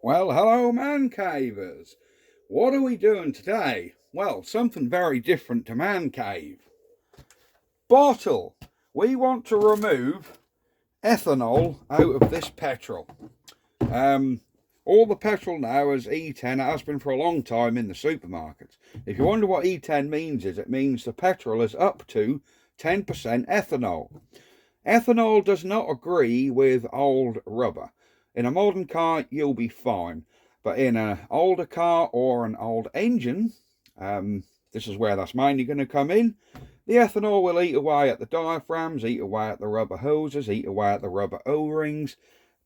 Well, hello man cavers. What are we doing today? Well, something very different to man cave. Bottle. We want to remove ethanol out of this petrol. All the petrol now is E10. It has been for a long time in the supermarkets. If you wonder what E10 means, it means the petrol is up to 10% ethanol. Ethanol does not agree with old rubber. In a modern car, you'll be fine. But in an older car or an old engine, this is where that's mainly going to come in, the ethanol will eat away at the diaphragms, eat away at the rubber hoses, eat away at the rubber O-rings,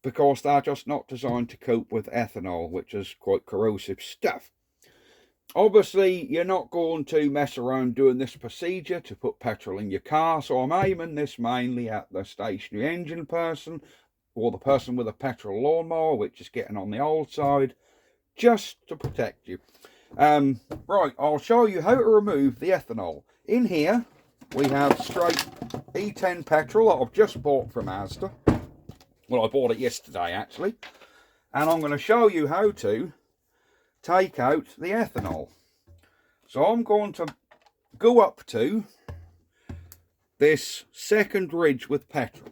because they're just not designed to cope with ethanol, which is quite corrosive stuff. Obviously, you're not going to mess around doing this procedure to put petrol in your car, so I'm aiming this mainly at the stationary engine person or the person with a petrol lawnmower, which is getting on the old side, just to protect you. Right, I'll show you how to remove the ethanol. In here, we have straight E10 petrol that I've just bought from Asda. Well, I bought it yesterday, actually. And I'm going to show you how to take out the ethanol. So I'm going to go up to this second ridge with petrol,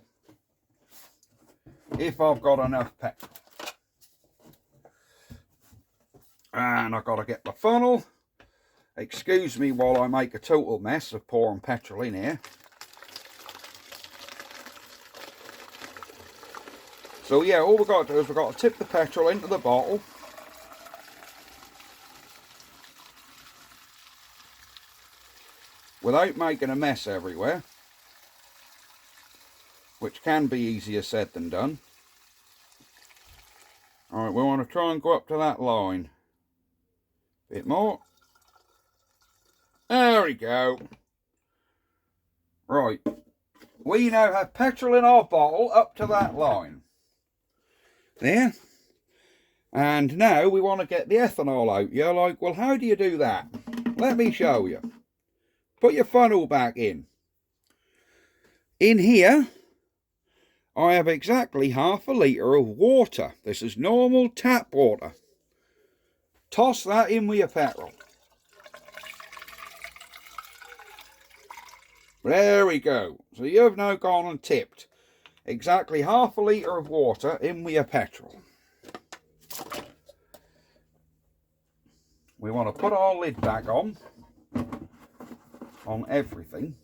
if I've got enough petrol. And I've got to get the funnel. Excuse me while I make a total mess of pouring petrol in here. So yeah, all we've got to do is we've got to tip the petrol into the bottle. Without making a mess everywhere, which can be easier said than done. Alright, we want to try and go up to that line. Bit more. There we go. Right. We now have petrol in our bottle up to that line. There. And now we want to get the ethanol out. You're like, well, how do you do that? Let me show you. Put your funnel back in. In here, I have exactly half a litre of water. This is normal tap water. Toss that in with your petrol. There we go. So you've now gone and tipped exactly half a litre of water in with your petrol. We want to put our lid back on everything.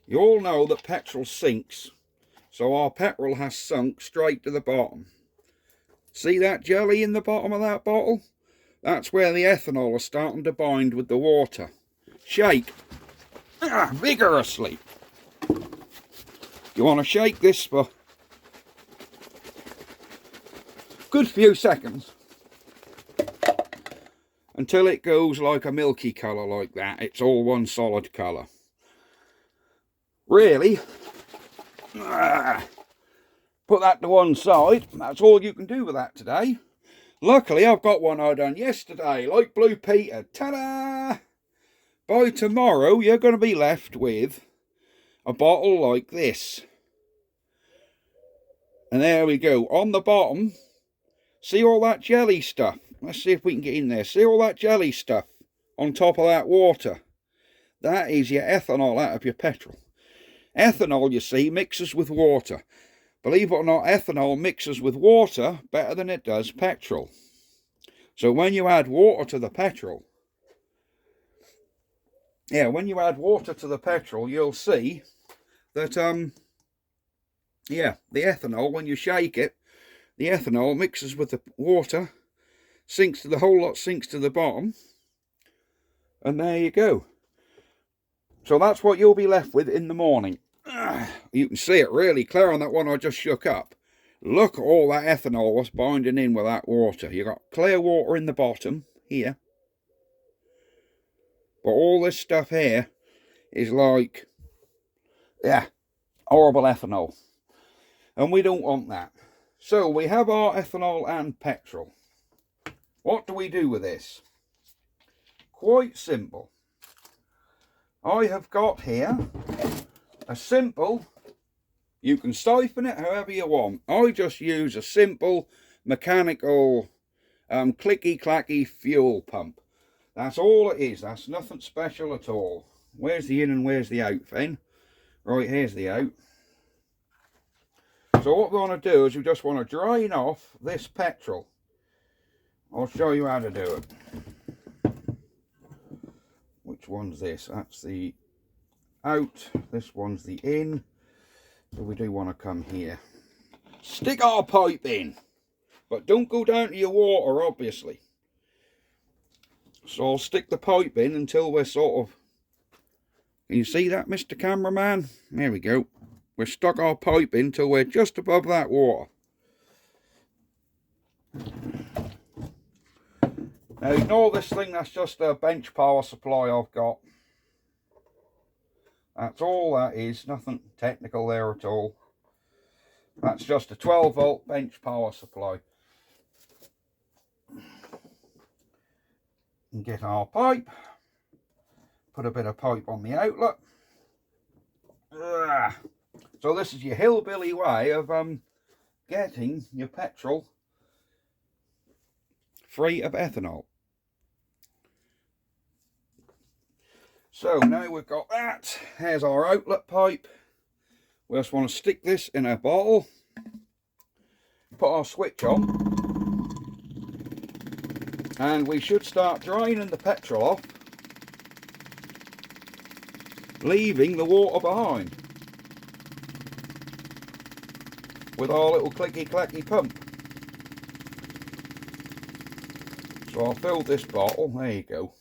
You all know that petrol sinks, so our petrol has sunk straight to the bottom. See that jelly in the bottom of that bottle? That's where the ethanol is starting to bind with the water. Shake vigorously. You want to shake this for a good few seconds until it goes like a milky colour like that. It's all one solid colour. Really, put that to one side. That's all you can do with that today. Luckily, I've got one I done yesterday, like Blue Peter. Ta-da! By tomorrow, you're going to be left with a bottle like this. And there we go. On the bottom, see all that jelly stuff? Let's see if we can get in there. See all that jelly stuff on top of that water? That is your ethanol out of your petrol. Ethanol, you see, mixes with water. Believe it or not, ethanol mixes with water better than it does petrol. So when you add water to the petrol, when you add water to the petrol, you'll see that, the ethanol, when you shake it, the ethanol mixes with the water, sinks to the whole lot, sinks to the bottom, and there you go. So that's what you'll be left with in the morning. You can see it really clear on that one I just shook up. Look at all that ethanol was binding in with that water. You got clear water in the bottom here. But all this stuff here is like, horrible ethanol. And we don't want that. So we have our ethanol and petrol. What do we do with this? Quite simple. I have got here a simple, you can siphon it however you want. I just use a simple mechanical clicky-clacky fuel pump. That's all it is. That's nothing special at all. Where's the in and where's the out then? Right, here's the out. So what we want to do is we just want to drain off this petrol. I'll show you how to do it. Which one's this? That's the out. This one's the in. So we do want to come here. Stick our pipe in. But don't go down to your water, obviously. So I'll stick the pipe in until we're sort of... Can you see that, Mr. Cameraman? There we go. We've stuck our pipe in till we're just above that water. Now ignore this thing, that's just a bench power supply I've got. That's all that is, nothing technical there at all. That's just a 12 volt bench power supply. And get our pipe. Put a bit of pipe on the outlet. So this is your hillbilly way of getting your petrol free of ethanol. So now we've got that, here's our outlet pipe. We just want to stick this in a bottle, put our switch on, and we should start draining the petrol off, leaving the water behind with our little clicky clacky pump. So I'll fill this bottle, there you go.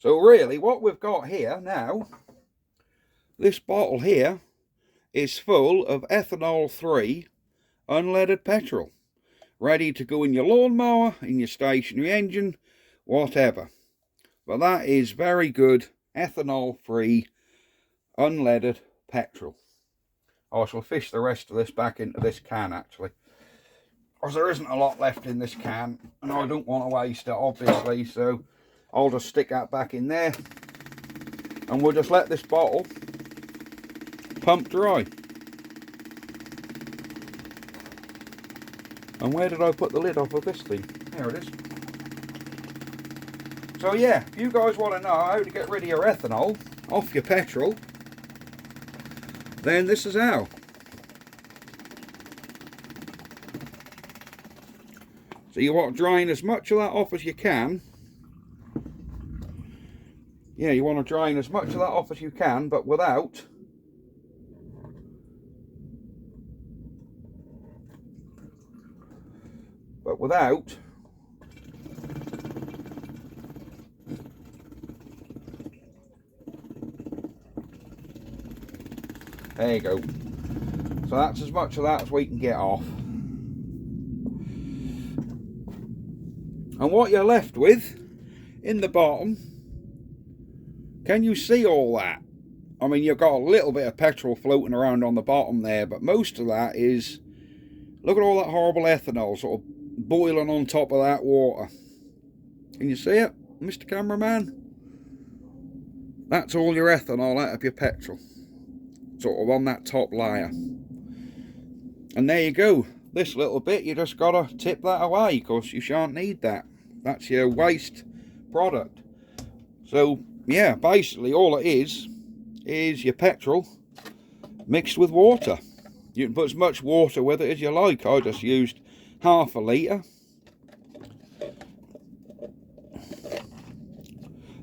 So really what we've got here now, this bottle here is full of ethanol 3 unleaded petrol, ready to go in your lawnmower, in your stationary engine, whatever. But that is very good ethanol 3 unleaded petrol. I shall fish the rest of this back into this can actually, because there isn't a lot left in this can and I don't want to waste it obviously, so I'll just stick that back in there and we'll just let this bottle pump dry. And where did I put the lid off of this thing? There it is. So yeah, if you guys want to know how to get rid of your ethanol off your petrol, then this is how. So you want to drain as much of that off as you can. Yeah, you want to drain as much of that off as you can, but without there you go. So that's as much of that as we can get off. And what you're left with in the bottom, can you see all that? I mean, you've got a little bit of petrol floating around on the bottom there, but most of that is, look at all that horrible ethanol sort of boiling on top of that water. Can you see it, Mr. Cameraman? That's all your ethanol out of your petrol, sort of on that top layer. And there you go. This little bit, you just gotta tip that away because you shan't need that. That's your waste product. So yeah, basically all it is your petrol mixed with water. You can put as much water with it as you like. I just used half a litre.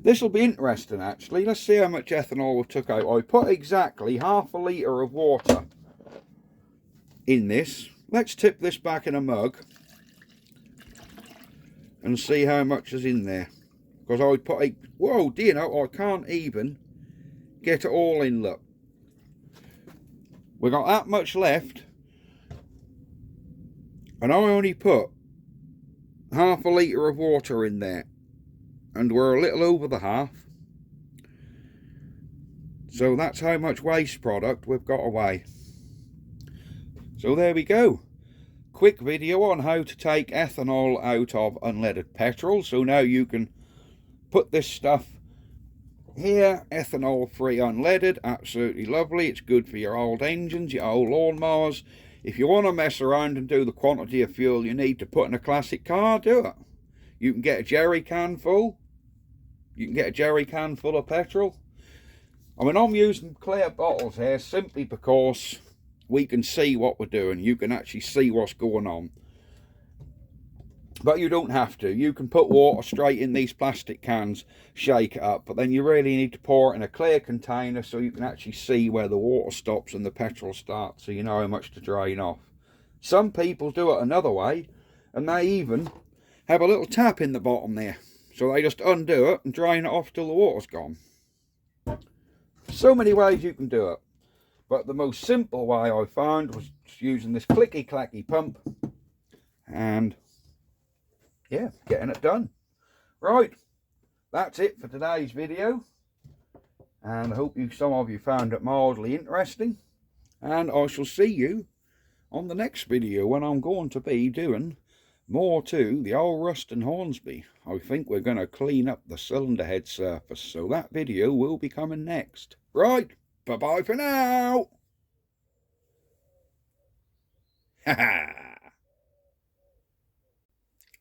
This will be interesting actually. Let's see how much ethanol we took out. I put exactly half a litre of water in this. Let's tip this back in a mug and see how much is in there. Because I put a, whoa, do you know, I can't even get it all in, look. We got that much left and I only put half a litre of water in there. And we're a little over the half. So that's how much waste product we've got away. So there we go. Quick video on how to take ethanol out of unleaded petrol. So now you can put this stuff here, ethanol free unleaded, absolutely lovely. It's good for your old engines, your old lawnmowers, If you want to mess around and do the quantity of fuel you need to put in a classic car, do it. You can get a jerry can full. You can get a jerry can full of petrol. I mean, I'm using clear bottles here simply because we can see what we're doing. You can actually see what's going on. But you don't have to. You can put water straight in these plastic cans, shake it up, but then you really need to pour it in a clear container so you can actually see where the water stops and the petrol starts, so you know how much to drain off. Some people do it another way, and they even have a little tap in the bottom there. So they just undo it and drain it off till the water's gone. So many ways you can do it. But the most simple way I found was using this clicky-clacky pump and yeah, getting it done. Right, that's it for today's video, and I hope some of you found it mildly interesting, and I shall see you on the next video when I'm going to be doing more to the old Ruston Hornsby. I think we're going to clean up the cylinder head surface, so that video will be coming next. Right, bye bye for now. Ha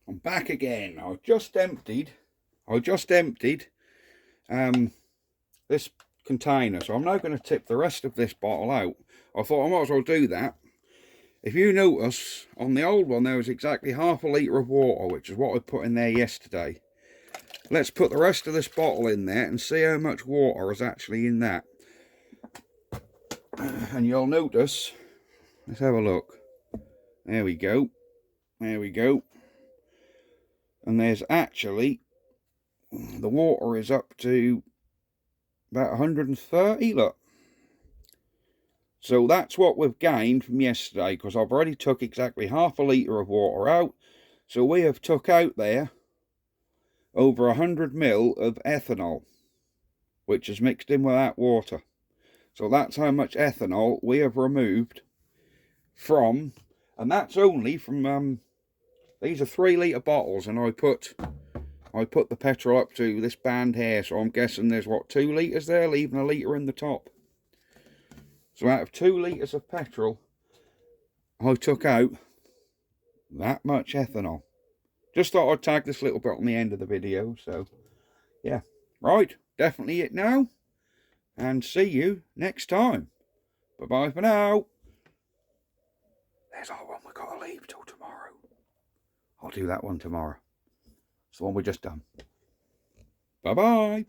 I'm back again. I just emptied this container, so I'm now going to tip the rest of this bottle out. I thought I might as well do that. If you notice, on the old one there was exactly half a litre of water, which is what I put in there yesterday. Let's put the rest of this bottle in there and see how much water is actually in that. And you'll notice, let's have a look. There we go. There we go. And there's actually, the water is up to about 130, look. So that's what we've gained from yesterday, because I've already took exactly half a litre of water out. So we have took out there over 100 ml of ethanol, which is mixed in with that water. So that's how much ethanol we have removed from, and that's only from, these are 3 litre bottles, and I put the petrol up to this band here, so I'm guessing there's what, 2 litres there, leaving a litre in the top. So out of 2 litres of petrol, I took out that much ethanol. Just thought I'd tag this little bit on the end of the video, so yeah. Right, definitely it now, and see you next time. Bye bye for now. There's our one we've got to leave till tomorrow. I'll do that one tomorrow. It's the one we just done. Bye bye.